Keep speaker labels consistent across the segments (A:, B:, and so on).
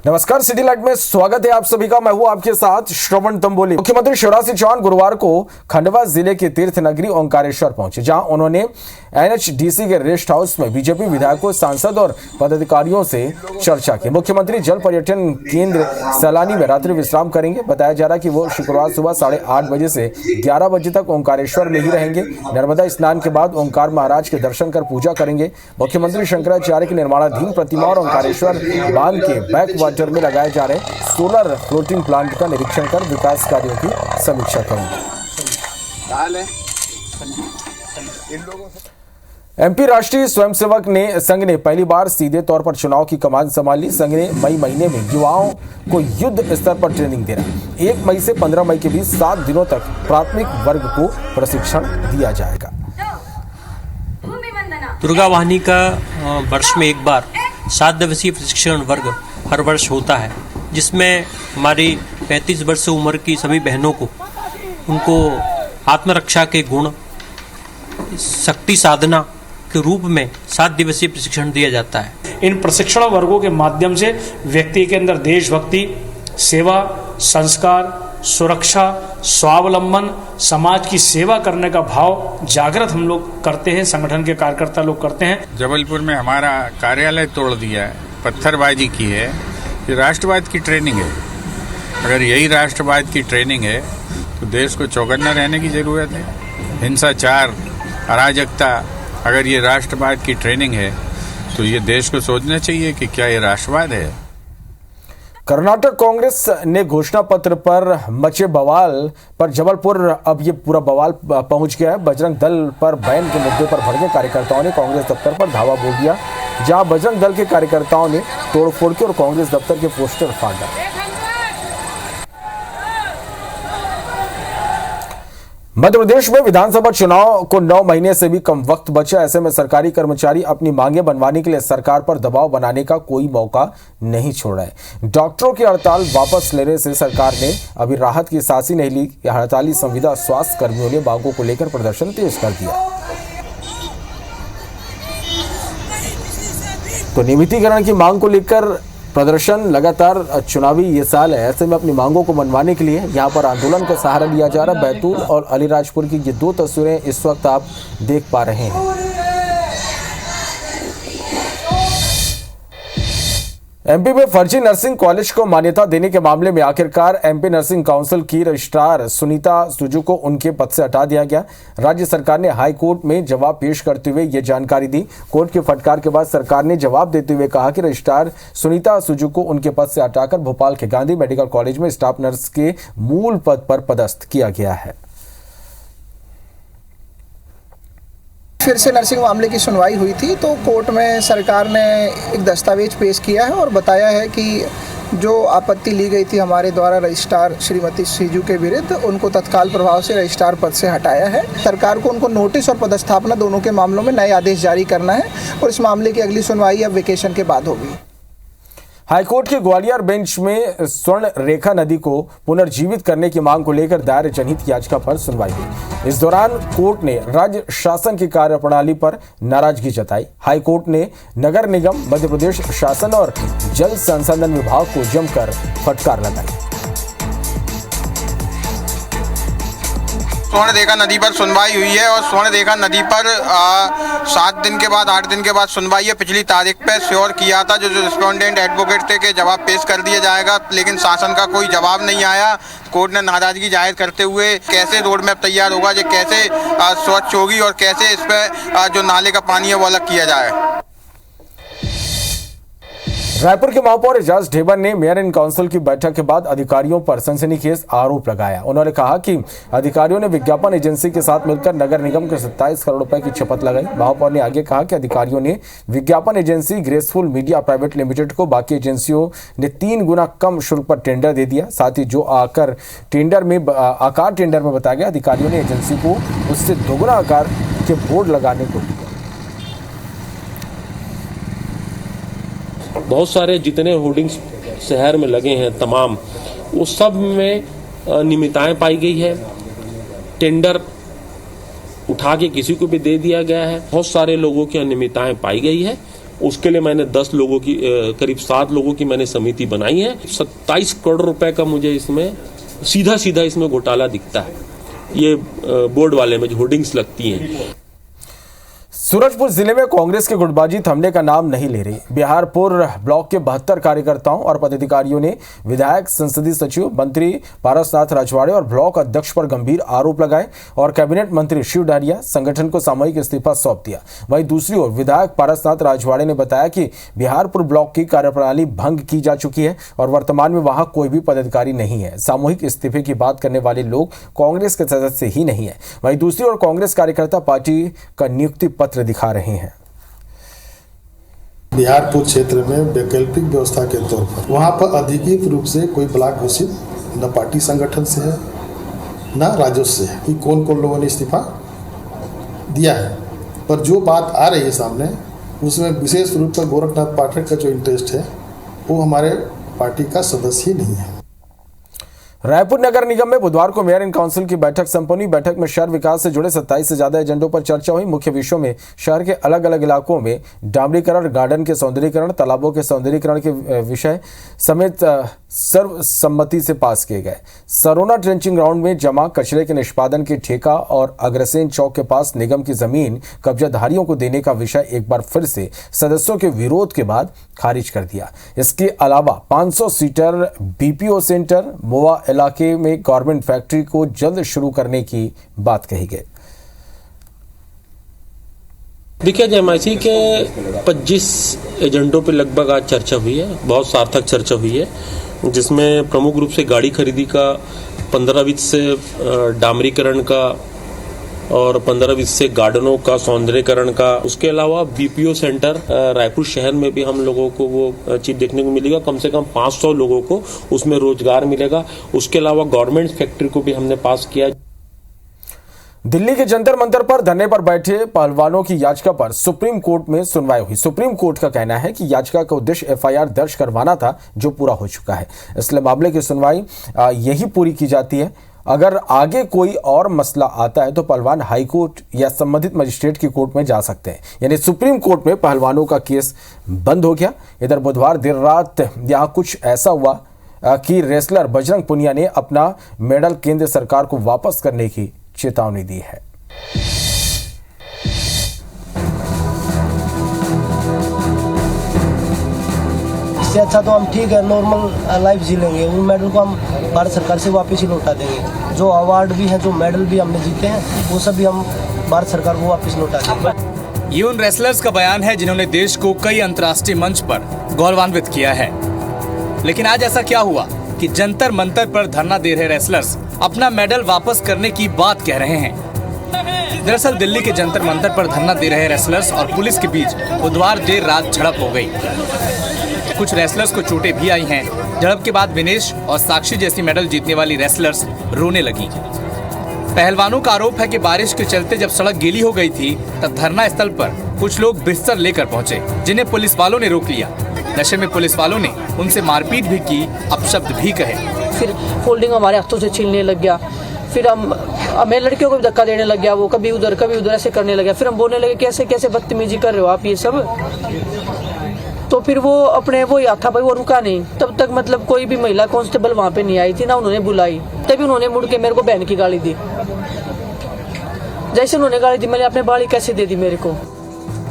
A: नमस्कार, city light में स्वागत है आप सभी का। मैं हूं आपके साथ श्रवण तंबोली। मुख्यमंत्री शिवराज सिंह चौहान गुरुवार को खंडवा जिले के तीर्थ नगरी ओंकारेश्वर पहुंचे, जहां उन्होंने एनएचडीसी के रेस्ट हाउस में बीजेपी विधायकों, सांसद और पदाधिकारियों से चर्चा की। मुख्यमंत्री जल पर्यटन केंद्र सैलानी में रात्रि विश्राम करेंगे। बताया जा रहा है कि वो शुक्रवार सुबह 8:30 बजे से 11 बजे तक ओंकारेश्वर में ही रहेंगे। नर्मदा स्नान के बाद ओंकार महाराज के दर्शन कर पूजा करेंगे। मुख्यमंत्री शंकराचार्य की निर्माणाधीन प्रतिमा और ओंकारेश्वर बांध के बैक वाटर में लगाए जा रहे सोलर फ्लोटिंग प्लांट का निरीक्षण कर विकास कार्यों की समीक्षा करेंगे। एमपी राष्ट्रीय स्वयंसेवक संघ ने पहली बार सीधे तौर पर चुनाव की कमान संभाली। संघ ने मई महीने में युवाओं को युद्ध स्तर पर ट्रेनिंग देना। 1 मई से 15 मई के बीच 7 दिनों तक प्राथमिक वर्ग को प्रशिक्षण दिया जाएगा।
B: दुर्गा वाहिनी का वर्ष में एक बार 7 दिवसीय प्रशिक्षण वर्ग हर वर्ष होता है, जिसमें हमारी 35 वर्ष उम्र की सभी बहनों को उनको आत्मरक्षा के गुण, शक्ति साधना के रूप में 7 दिवसीय प्रशिक्षण दिया जाता है।
C: इन प्रशिक्षण वर्गों के माध्यम से व्यक्ति के अंदर देशभक्ति, सेवा, संस्कार, सुरक्षा, स्वावलंबन, समाज की सेवा करने का भाव जागृत हम लोग करते हैं, संगठन के कार्यकर्ता लोग करते हैं।
D: जबलपुर में हमारा कार्यालय तोड़ दिया है, पत्थरबाजी की है। ये राष्ट्रवाद की ट्रेनिंग है। अगर यही राष्ट्रवाद की ट्रेनिंग है तो देश को चौकन्ना रहने की जरूरत है। हिंसाचार, अराजकता, अगर ये राष्ट्रवाद की ट्रेनिंग है तो ये देश को सोचना चाहिए कि क्या ये राष्ट्रवाद है।
A: कर्नाटक कांग्रेस ने घोषणा पत्र पर मचे बवाल पर जबलपुर अब ये पूरा बवाल पहुंच गया है। बजरंग दल पर बैन के मुद्दे पर भड़के कार्यकर्ताओं ने कांग्रेस दफ्तर पर धावा बोल दिया, जहां बजरंग दल के कार्यकर्ताओं ने तोड़फोड़ की और कांग्रेस दफ्तर के पोस्टर फाड़ डाले। मध्य प्रदेश में विधानसभा चुनाव को 9 महीने से भी कम वक्त बचा। ऐसे में सरकारी कर्मचारी अपनी मांगे बनवाने के लिए सरकार पर दबाव बनाने का कोई मौका नहीं छोड़ रहे। डॉक्टरों की हड़ताल वापस लेने से सरकार ने अभी राहत की सांस ही नहीं ली। हड़ताली संविदा स्वास्थ्य कर्मियों ने मांगों को लेकर प्रदर्शन तेज कर दिया। तो नियमितीकरण की मांग को लेकर प्रदर्शन लगातार चुनावी ये साल है। ऐसे में अपनी मांगों को मनवाने के लिए यहां पर आंदोलन का सहारा लिया जा रहा है। बैतूल और अलीराजपुर की ये 2 तस्वीरें इस वक्त आप देख पा रहे हैं। एमपी में फर्जी नर्सिंग कॉलेज को मान्यता देने के मामले में आखिरकार एमपी नर्सिंग काउंसिल की रजिस्ट्रार सुनीता सुजू को उनके पद से हटा दिया गया। राज्य सरकार ने हाई कोर्ट में जवाब पेश करते हुए यह जानकारी दी। कोर्ट के फटकार के बाद सरकार ने जवाब देते हुए कहा कि रजिस्ट्रार सुनीता सुजू को उनके पद से हटाकर भोपाल के गांधी मेडिकल कॉलेज में स्टाफ नर्स के मूल पद पर पदस्थ किया गया है।
E: फिर से नर्सिंग मामले की सुनवाई हुई थी तो कोर्ट में सरकार ने एक दस्तावेज पेश किया है और बताया है कि जो आपत्ति ली गई थी हमारे द्वारा रजिस्ट्रार श्रीमती सीजू के विरुद्ध, उनको तत्काल प्रभाव से रजिस्ट्रार पद से हटाया है। सरकार को उनको नोटिस और पदस्थापना दोनों के मामलों में नए आदेश जारी करना है और इस मामले की अगली सुनवाई अब वेकेशन के बाद होगी।
A: हाईकोर्ट के ग्वालियर बेंच में स्वर्ण रेखा नदी को पुनर्जीवित करने की मांग को लेकर दायर जनहित याचिका पर सुनवाई हुई। इस दौरान कोर्ट ने राज्य शासन की कार्यप्रणाली पर नाराजगी जताई। हाईकोर्ट ने नगर निगम, मध्य प्रदेश शासन और जल संसाधन विभाग को जमकर फटकार लगाई।
F: स्वर्ण रेखा नदी पर सुनवाई हुई है और स्वर्ण रेखा नदी पर 7 दिन के बाद 8 दिन के बाद सुनवाई है। पिछली तारीख पे श्योर किया था जो रिस्पोंडेंट एडवोकेट थे कि जवाब पेश कर दिया जाएगा, लेकिन शासन का कोई जवाब नहीं आया। कोर्ट ने नाराजगी जाहिर करते हुए कैसे रोड मैप तैयार होगा, ये कैसे स्वच्छ होगी और कैसे इस पर जो नाले का पानी है वो अलग किया जाए।
A: रायपुर के महापौर एजाज ढेबर ने मेयर इन काउंसिल की बैठक के बाद अधिकारियों पर सनसनीखेज आरोप लगाया। उन्होंने कहा कि अधिकारियों ने विज्ञापन एजेंसी के साथ मिलकर नगर निगम के 27 करोड़ रुपए की शपथ लगाई। महापौर ने आगे कहा कि अधिकारियों ने विज्ञापन agency graceful media private limited को बाकी एजेंसियों ने 3 गुना कम शुल्क पर टेंडर दे दिया। साथ ही जो आकार टेंडर में बताया गया, अधिकारियों ने एजेंसी को उससे 2 गुना आकार के बोर्ड लगाने को दिया।
G: बहुत सारे जितने होर्डिंग्स शहर में लगे हैं तमाम, वो सब में अनियमितताएं पाई गई है। टेंडर उठा के किसी को भी दे दिया गया है। बहुत सारे लोगों की अनियमितताएं पाई गई है उसके लिए मैंने 10 लोगों की करीब 7 लोगों की मैंने समिति बनाई है। 27 करोड़ रुपए का मुझे इसमें सीधा इसमें घोटाला दिखता है, ये बोर्ड वाले में जो होर्डिंग्स लगती हैं।
A: सूरजपुर जिले में कांग्रेस के गुटबाजी थमने का नाम नहीं ले रही। बिहारपुर ब्लॉक के 72 कार्यकर्ताओं और पदाधिकारियों ने विधायक, संसदीय सचिव, मंत्री पारसनाथ राजवाड़े और ब्लॉक अध्यक्ष पर गंभीर आरोप लगाए और कैबिनेट मंत्री शिव डहरिया संगठन को सामूहिक इस्तीफा सौंप दिया। वहीं दूसरी ओर विधायक पारसनाथ राजवाड़े ने बताया कि बिहारपुर ब्लॉक की कार्यप्रणाली भंग की जा चुकी है और वर्तमान में वहां कोई भी पदाधिकारी नहीं है। सामूहिक इस्तीफे की बात करने वाले लोग कांग्रेस के सदस्य ही नहीं है। वहीं दूसरी ओर कांग्रेस कार्यकर्ता पार्टी का नियुक्ति पत्र दिखा रहे हैं।
H: बिहारपुर क्षेत्र में वैकल्पिक व्यवस्था के तौर पर वहां पर अधिकृत रूप से कोई ब्लॉक घोषित न पार्टी संगठन से है न राजस्व से है कि कौन कौन लोगों ने इस्तीफा दिया है। पर जो बात आ रही है सामने, उसमें विशेष रूप से गोरखनाथ पाठक का जो इंटरेस्ट है वो हमारे पार्टी का सदस्य ही नहीं है।
A: रायपुर नगर निगम में बुधवार को मेयर इन काउंसिल की बैठक संपन्न हुई। बैठक में शहर विकास से जुड़े 27 से ज्यादा एजेंडों पर चर्चा हुई। मुख्य विषयों में शहर के अलग अलग इलाकों में डामरीकरण, गार्डन के सौंदर्यीकरण, तालाबों के सौंदर्यीकरण के विषय समेत सर्वसम्मति से पास किए गए। सरोना ट्रेंचिंग ग्राउंड में जमा कचरे के निष्पादन के ठेका और अग्रसेन चौक के पास निगम की जमीन कब्जाधारियों को देने का विषय एक बार फिर से सदस्यों के विरोध के बाद खारिज कर दिया। इसके अलावा 500 सीटर बीपीओ सेंटर, मोवा इलाके में गारमेंट फैक्ट्री को जल्द शुरू करने की बात कही गई।
G: देखिए, जयमासी के 25 एजेंडों पे लगभग आज चर्चा हुई है, बहुत सार्थक चर्चा हुई है, जिसमें प्रमुख रूप से गाड़ी खरीदी का, 15-20 से डामरीकरण का और 15-20 से गार्डनों का सौंदर्यीकरण का। उसके अलावा बीपीओ सेंटर रायपुर शहर में भी हम लोगों को वो चीज देखने को मिलेगा। कम से कम 500 लोगों को उसमें रोजगार मिलेगा। उसके अलावा गवर्नमेंट फैक्ट्री को भी हमने पास किया।
A: दिल्ली के जंतर मंतर पर धरने पर बैठे पहलवानों की याचिका पर सुप्रीम कोर्ट में सुनवाई हुई। सुप्रीम कोर्ट का कहना है कि याचिका का उद्देश्य एफआईआर दर्ज करवाना था, जो पूरा हो चुका है, इसलिए मामले की सुनवाई यही पूरी की जाती है। अगर आगे कोई और मसला आता है तो पहलवान हाई कोर्ट या संबंधित मजिस्ट्रेट की कोर्ट में जा सकते हैं। यानी सुप्रीम कोर्ट में पहलवानों का केस बंद हो गया। इधर बुधवार देर रात यहां कुछ ऐसा हुआ कि रेसलर बजरंग पुनिया ने अपना मेडल केंद्र सरकार को वापस करने की चेतावनी दी है।
I: इससे अच्छा तो हम ठीक है नॉर्मल लाइफ जी लेंगे। उन मेडल को हम भारत सरकार से वापस ही लौटा देंगे। जो अवार्ड भी हैं, जो मेडल भी हमने जीते हैं, वो सब भी हम भारत सरकार को वापस लौटा देंगे।
J: ये उन रेसलर्स का बयान है जिन्होंने देश को कई अंतर्राष्ट्रीय मंच पर गौरवान्वित किया है। लेकिन आज ऐसा क्या हुआ कि जंतर मंतर पर धरना दे रहे रेसलर्स अपना मेडल वापस करने की बात कह रहे हैं। दरअसल दिल्ली के जंतर मंतर पर धरना दे रहे रेसलर्स और पुलिस के बीच बुधवार देर रात झड़प हो गई। कुछ रेसलर्स को चोटें भी आई हैं। झड़प के बाद विनेश और साक्षी जैसी मेडल जीतने वाली रेसलर्स रोने लगी। पहलवानों का आरोप है कि बारिश के चलते जब सड़क गीली हो गई थी तब धरना स्थल पर कुछ लोग बिस्तर लेकर पहुंचे, जिन्हें पुलिस वालों ने रोक लिया। नशे में पुलिस वालों ने उनसे मारपीट भी की, अपशब्द भी कहे।
K: फिर फोल्डिंग हमारे हाथों से छीनने लग गया। फिर हमें लड़कियों को भी धक्का देने लग गया। वो कभी उधर ऐसे करने लग गया। फिर हम बोलने लगे कैसे कैसे बदतमीजी कर रहे हो आप ये सब। तो फिर वो अपने वो याद था भाई, वो रुका नहीं। तब तक मतलब कोई भी महिला कांस्टेबल वहाँ पे नहीं आई थी, ना उन्होंने बुलाई। तभी उन्होंने मुड़ के मेरे को बहन की गाली दी। जैसे उन्होंने गाली दी, मैंने अपने बाली कैसे दे दी मेरे को।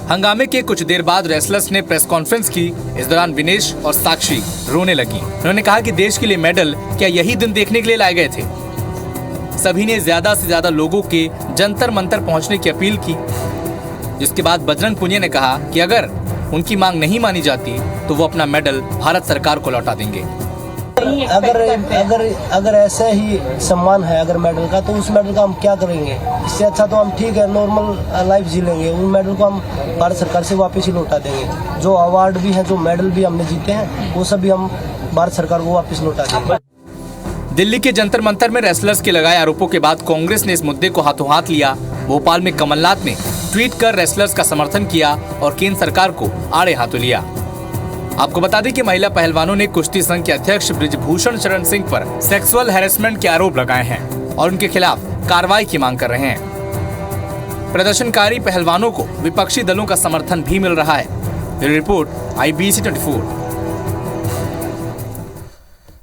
J: हंगामे के कुछ देर बाद रेसलर्स ने प्रेस कॉन्फ्रेंस की। इस दौरान विनेश और साक्षी रोने लगी। उन्होंने कहा कि देश के लिए मेडल क्या यही दिन देखने के लिए लाए गए थे। सभी ने ज्यादा से ज्यादा लोगों के जंतर मंतर पहुंचने की अपील की, जिसके बाद बजरंग पुनिया ने कहा कि अगर उनकी मांग नहीं मानी जाती तो वो अपना मेडल भारत सरकार को लौटा देंगे।
I: अगर ऐसा ही सम्मान है अगर मेडल का, तो उस मेडल का हम क्या करेंगे। इससे अच्छा तो हम ठीक है नॉर्मल लाइफ जी लेंगे। उन मेडल को हम भारत सरकार से वापस ही लौटा देंगे। जो अवार्ड भी हैं, जो मेडल भी हमने जीते हैं, वो सब भी हम भारत सरकार को वापस लौटा देंगे।
J: दिल्ली के जंतर मंतर में रेसलर्स के लगाए आरोपों के बाद कांग्रेस ने इस मुद्दे को हाथों हाथ लिया। भोपाल में कमलनाथ ने ट्वीट कर रेसलर्स का समर्थन किया और केंद्र सरकार को आड़े हाथों लिया। आपको बता दें कि महिला पहलवानों ने कुश्ती संघ के अध्यक्ष बृजभूषण शरण सिंह पर सेक्सुअल हैरेसमेंट के आरोप लगाए हैं और उनके खिलाफ कार्रवाई की मांग कर रहे हैं। प्रदर्शनकारी पहलवानों को विपक्षी दलों का समर्थन भी मिल रहा है। Bureau report IBC 24।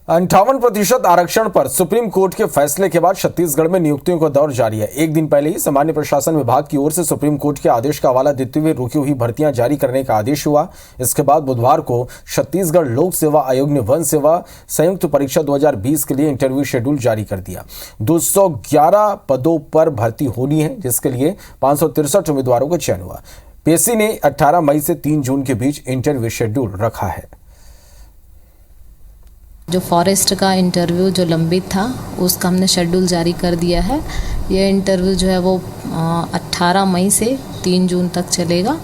A: 58% आरक्षण पर सुप्रीम कोर्ट के फैसले के बाद छत्तीसगढ़ में नियुक्तियों का दौर जारी है। एक दिन पहले ही सामान्य प्रशासन विभाग की ओर से सुप्रीम कोर्ट के आदेश का हवाला देते हुए रुकी हुई भर्तियां जारी करने का आदेश हुआ। इसके बाद बुधवार को छत्तीसगढ़ लोक सेवा आयोग ने वन सेवा संयुक्त परीक्षा 2020 के लिए इंटरव्यू शेड्यूल जारी कर दिया। 211 पदों पर भर्ती होनी है, जिसके लिए 563 उम्मीदवारों का चयन हुआ। पेसी ने 18 मई से 3 जून के बीच इंटरव्यू शेड्यूल रखा है।
L: जो फॉरेस्ट का इंटरव्यू जो लंबित था उसका हमने शेड्यूल जारी कर दिया है। ये इंटरव्यू जो है वो 18 मई से 3 जून तक चलेगा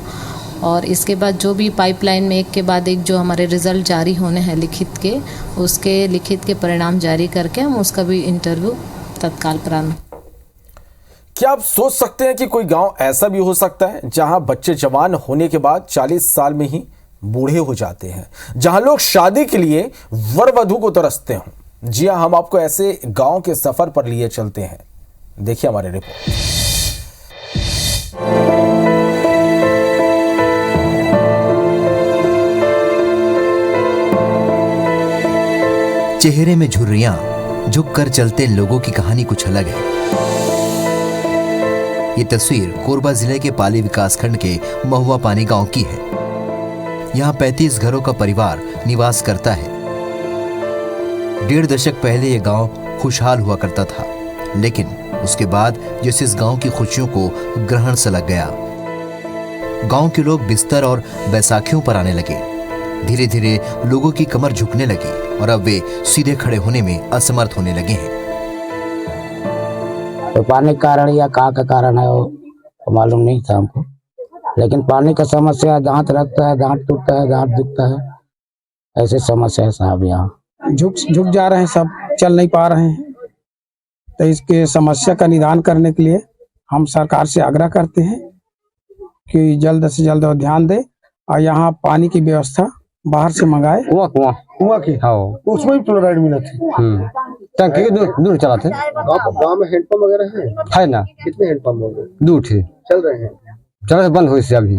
L: और इसके बाद जो भी पाइपलाइन में एक के बाद एक जो हमारे रिजल्ट जारी होने हैं लिखित के, उसके लिखित के परिणाम जारी करके हम उसका भी इंटरव्यू तत्काल प्रारंभ।
A: क्या आप सोच सकते हैं कि कोई गांव ऐसा भी हो सकता है जहां बच्चे जवान होने के बाद 40 साल में ही बूढ़े हो जाते हैं, जहां लोग शादी के लिए वर वधू को तरसते हों। जी हां, हम आपको ऐसे गांव के सफर पर लिए चलते हैं। देखिए हमारे रिपोर्ट।
M: चेहरे में झुर्रियां, झुक कर चलते लोगों की कहानी कुछ अलग है। ये तस्वीर कोरबा जिले के पाली विकासखंड के महुआ पानी गांव की है। यहाँ 35 घरों का परिवार निवास करता है। 1.5 दशक पहले ये गांव खुशहाल हुआ करता था, लेकिन उसके बाद जैसे इस गांव की खुशियों को ग्रहण सा लग गया। गांव के लोग बिस्तर और बैसाखियों पर आने लगे। धीरे धीरे लोगों की कमर झुकने लगी और अब वे सीधे खड़े होने में असमर्थ होने लगे हैं।
N: तो पानी का कारण या का कारण है वो मालूम नहीं था हमको, लेकिन पानी का समस्या, दांत रखता है, दांत टूटता है, दांत दुखता है, ऐसे समस्या है साहब। यहाँ
O: झुक जा रहे हैं, सब चल नहीं पा रहे हैं। तो इसके समस्या का निदान करने के लिए हम सरकार से आग्रह करते हैं कि जल्द से जल्द ध्यान दे और यहाँ पानी की व्यवस्था बाहर से मंगाए।
N: कुआं की हाँ,
O: उसमें भी फ्लोराइड मिला थी।
N: टंकी दूर चला थे। गाँव में हैंडपंप वगैरह है ना? कितने हैंडपंप हो गए? दूर थे, चल रहे हैं, चलो बंद हुई से अभी।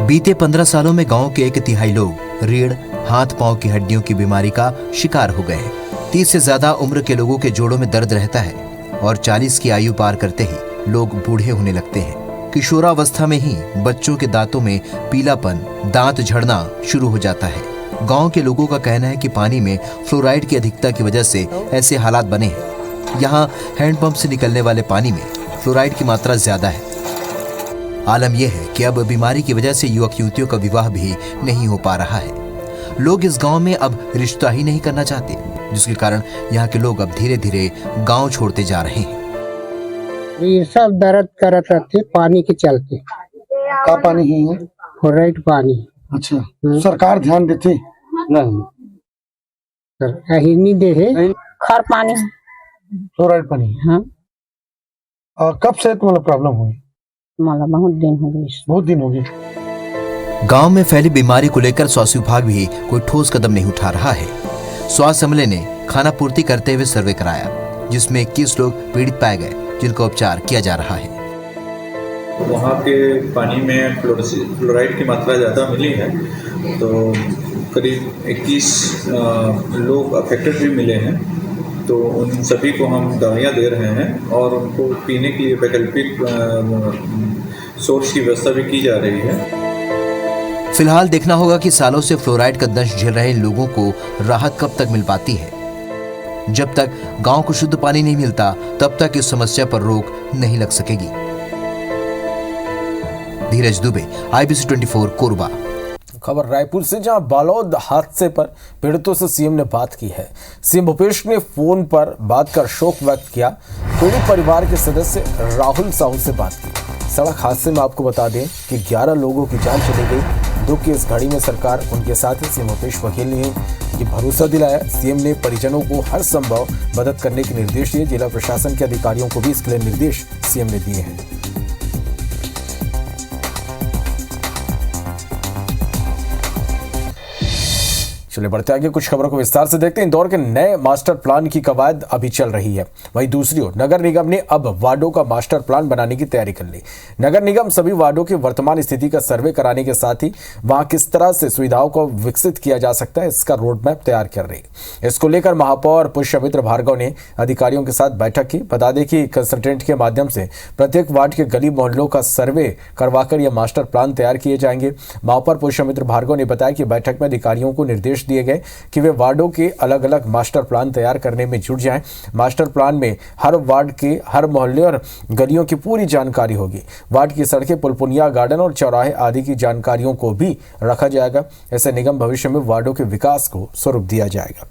M: बीते 15 सालों में गांव के 1/3 लोग रीढ़, हाथ पांव की हड्डियों की बीमारी का शिकार हो गए हैं। 30 से ज्यादा उम्र के लोगों के जोड़ों में दर्द रहता है और 40 की आयु पार करते ही लोग बूढ़े होने लगते हैं। किशोरावस्था में ही बच्चों के दांतों में पीलापन, दांत झड़ना शुरू हो जाता है। गांव के लोगों का कहना है कि पानी में फ्लोराइड की अधिकता की वजह से ऐसे हालात बने हैं। यहाँ हैंडपंप से निकलने वाले पानी में फ्लोराइड की मात्रा ज्यादा है। आलम यह है कि अब बीमारी की वजह से युवक युवतियों का विवाह भी नहीं हो पा रहा है। लोग इस गांव में अब रिश्ता ही नहीं करना चाहते, जिसके कारण यहाँ के लोग अब धीरे धीरे गांव छोड़ते जा रहे हैं।
N: ये सब दर्द करत रहते पानी के चलते।
O: का पानी है?
N: फ्लोराइड पानी।
O: अच्छा, सरकार ध्यान देती
N: नहीं, सरकार नहीं दे है।
P: खर पानी,
O: फ्लोराइड पानी।
P: हाँ।
O: और कब से तुम्हारा प्रॉब्लम हुई?
P: माला बहुत दिन हो गई।
O: बहुत दिन हो गए।
M: गांव में फैली बीमारी को लेकर स्वास्थ्य विभाग भी कोई ठोस कदम नहीं उठा रहा है। स्वास्थ्य अमले ने खाना पूर्ति करते हुए सर्वे कराया, जिसमें 21 लोग पीड़ित पाए गए, जिनका उपचार किया जा रहा है।
Q: वहाँ के पानी में फ्लोराइड की मात्रा ज़्यादा मिली है, तो करीब 21 लोग अफेक्टेड भी मिले हैं। तो उन सभी को हम दवाइयाँ दे रहे हैं और उनको पीने के लिए वैकल्पिक सोर्स की व्यवस्था भी की जा रही है।
M: फिलहाल देखना होगा कि सालों से फ्लोराइड का दंश झेल रहे लोगों को राहत कब तक मिल पाती है। जब तक गांव को शुद्ध पानी नहीं मिलता, तब तक इस समस्या पर रोक नहीं लग सकेगी। धीरज दुबे, IBC 24 कोरबा।
A: खबर रायपुर से, जहां बालोद हादसे पर पीड़ितों से सीएम ने बात की है। सीएम भूपेश ने फोन पर बात कर शोक व्यक्त किया। पीड़ित परिवार के सदस्य राहुल साहू से बात की। सड़क हादसे में आपको बता दें कि 11 लोगों की जान चली गई। दुख की इस घड़ी में सरकार उनके साथ है। सीएम भूपेश बघेल ने ये भरोसा दिलाया। सीएम ने परिजनों को हर संभव मदद करने के निर्देश दिए। जिला प्रशासन के अधिकारियों को भी इसके लिए निर्देश सीएम ने दिए हैं। चलिए बढ़ते आगे, कुछ खबरों को विस्तार से देखते हैं। इंदौर के नए मास्टर प्लान की कवायद अभी चल रही है। वहीं दूसरी ओर नगर निगम ने अब वार्डों का मास्टर प्लान बनाने की तैयारी कर ली। नगर निगम सभी वार्डों की वर्तमान स्थिति का सर्वे कराने के साथ ही वहां किस तरह से सुविधाओं को विकसित किया जा सकता है, इसका रोड मैप तैयार कर रही है। इसको लेकर महापौर पुष्यमित्र भार्गव ने अधिकारियों के साथ बैठक की। बता दें कि कंसल्टेंट के माध्यम से प्रत्येक वार्ड के गली मोहल्लों का सर्वे करवाकर यह मास्टर प्लान तैयार किए जाएंगे। महापौर पुष्यमित्र भार्गव ने बताया कि बैठक में अधिकारियों को निर्देश दिए गए कि वे वार्डों के अलग अलग मास्टर प्लान तैयार करने में जुट जाएं। मास्टर प्लान में हर वार्ड के हर मोहल्ले और गलियों की पूरी जानकारी होगी। वार्ड की सड़कें, पुल पुनिया, गार्डन और चौराहे आदि की जानकारियों को भी रखा जाएगा। ऐसे निगम भविष्य में वार्डों के विकास को स्वरूप दिया जाएगा।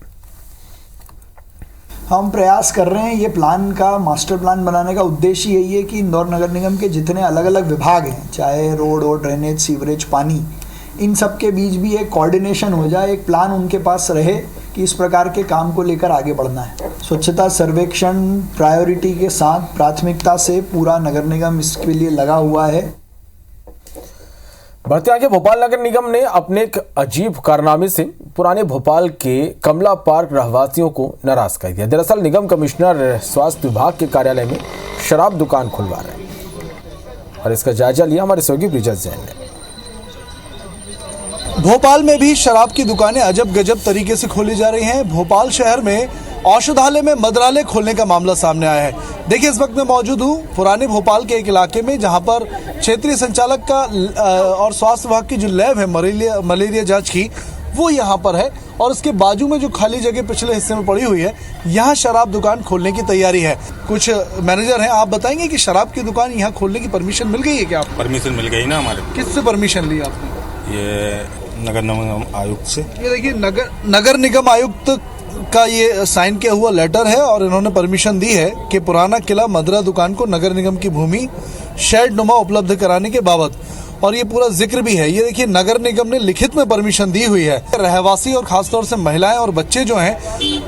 R: हम प्रयास कर रहे हैं, ये प्लान का मास्टर प्लान बनाने का उद्देश्य यही है कि इंदौर नगर निगम के जितने अलग अलग विभाग हैं, चाहे रोड और ड्रेनेज, सीवरेज, पानी, इन सब के बीच भी एक कोऑर्डिनेशन हो जाए, एक प्लान उनके पास रहे कि इस प्रकार के काम को लेकर आगे बढ़ना है। स्वच्छता सर्वेक्षण प्रायोरिटी के साथ प्राथमिकता से पूरा नगर निगम इसके लिए लगा हुआ है।
A: बढ़ते आगे, भोपाल नगर निगम ने अपने एक अजीब कारनामे से पुराने भोपाल के कमला पार्क रहवासियों को नाराज कर दिया। दरअसल निगम कमिश्नर स्वास्थ्य विभाग के कार्यालय में शराब दुकान खुलवा रहे हैं और इसका जायजा लिया हमारे सहयोगी ब्रिजेश जैन ने।
S: भोपाल में भी शराब की दुकानें अजब गजब तरीके से खोली जा रही हैं। भोपाल शहर में औषधालय में मदिरालय खोलने का मामला सामने आया है। देखिए, इस वक्त मैं मौजूद हूँ पुराने भोपाल के एक इलाके में, जहां पर क्षेत्रीय संचालक का और स्वास्थ्य विभाग की जो लैब है मलेरिया जांच की, वो यहाँ पर है और उसके बाजू में जो खाली जगह पिछले हिस्से में पड़ी हुई है, यहाँ शराब दुकान खोलने की तैयारी है। कुछ मैनेजर हैं, आप बताएंगे कि शराब की दुकान यहाँ खोलने की परमिशन मिल गई है क्या?
T: परमिशन मिल गई ना हमारे।
S: किससे परमिशन ली आपने?
T: ये नगर निगम आयुक्त से।
S: ये देखिए, नगर निगम आयुक्त का ये साइन किया हुआ लेटर है और इन्होंने परमिशन दी है कि पुराना किला मदिरा दुकान को नगर निगम की भूमि शेड नुमा उपलब्ध कराने के बाबत, और ये पूरा जिक्र भी है। ये देखिए, नगर निगम ने लिखित में परमिशन दी हुई है। रहवासी और खासतौर से महिलाएं और बच्चे जो हैं,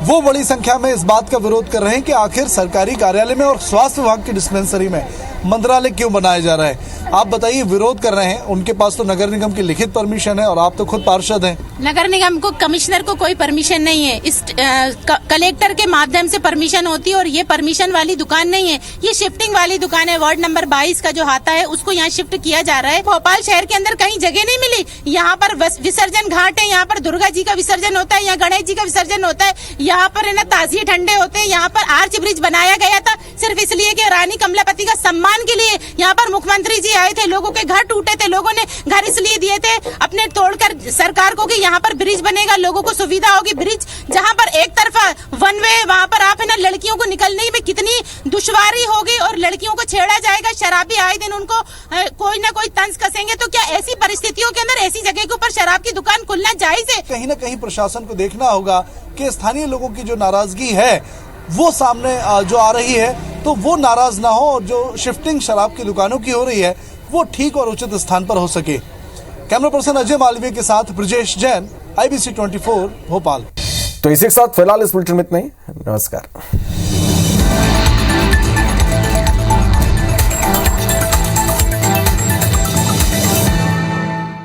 S: वो बड़ी संख्या में इस बात का विरोध कर रहे हैं कि आखिर सरकारी कार्यालय में और स्वास्थ्य विभाग की डिस्पेंसरी में मंत्रालय क्यों बनाया जा रहा है। आप बताइए, विरोध कर रहे हैं, उनके पास तो नगर निगम की लिखित परमिशन है और आप तो खुद पार्षद हैं।
U: नगर निगम को, कमिश्नर को कोई परमिशन नहीं है। इस कलेक्टर के माध्यम से परमिशन होती है और ये परमिशन वाली दुकान नहीं है, ये शिफ्टिंग वाली दुकान है। वार्ड नंबर 22 का जो हाता है उसको यहाँ शिफ्ट किया जा रहा है। भोपाल शहर के अंदर कहीं जगह नहीं मिली। यहाँ पर विसर्जन घाट है, यहाँ पर दुर्गा जी का विसर्जन होता है, यहाँ गणेश जी का विसर्जन होता है, यहाँ पर है ना ताजिए ठंडे होते हैं। यहाँ पर आर्च ब्रिज बनाया गया था सिर्फ इसलिए कि रानी कमलापति का सम्मान के लिए। यहाँ पर मुख्यमंत्री जी आए थे, लोगों के घर टूटे थे, लोगों ने घर इसलिए दिए थे अपने तोड़कर सरकार को कि यहाँ पर ब्रिज बनेगा, लोगों को सुविधा होगी। ब्रिज जहाँ पर एक तरफा वन वे, वहाँ पर आप है ना लड़कियों को निकलने में कितनी दुश्वारी होगी और लड़कियों को छेड़ा जाएगा। शराबी आए दिन उनको कोई ना कोई तंज कसेंगे। तो क्या ऐसी परिस्थितियों के अंदर ऐसी जगह के ऊपर शराब की दुकान खुलना जायज है?
S: कहीं ना कहीं प्रशासन को देखना होगा कि स्थानीय लोगों की जो नाराजगी है वो सामने जो आ रही है, तो वो नाराज ना हो और जो शिफ्टिंग शराब की दुकानों की हो रही है वो ठीक और उचित स्थान पर हो सके। कैमरा पर्सन अजय मालवीय के साथ ब्रिजेश जैन, IBC 24 भोपाल।
A: तो इसी के साथ फिलहाल इस बुलेटिन में इतना ही। नमस्कार।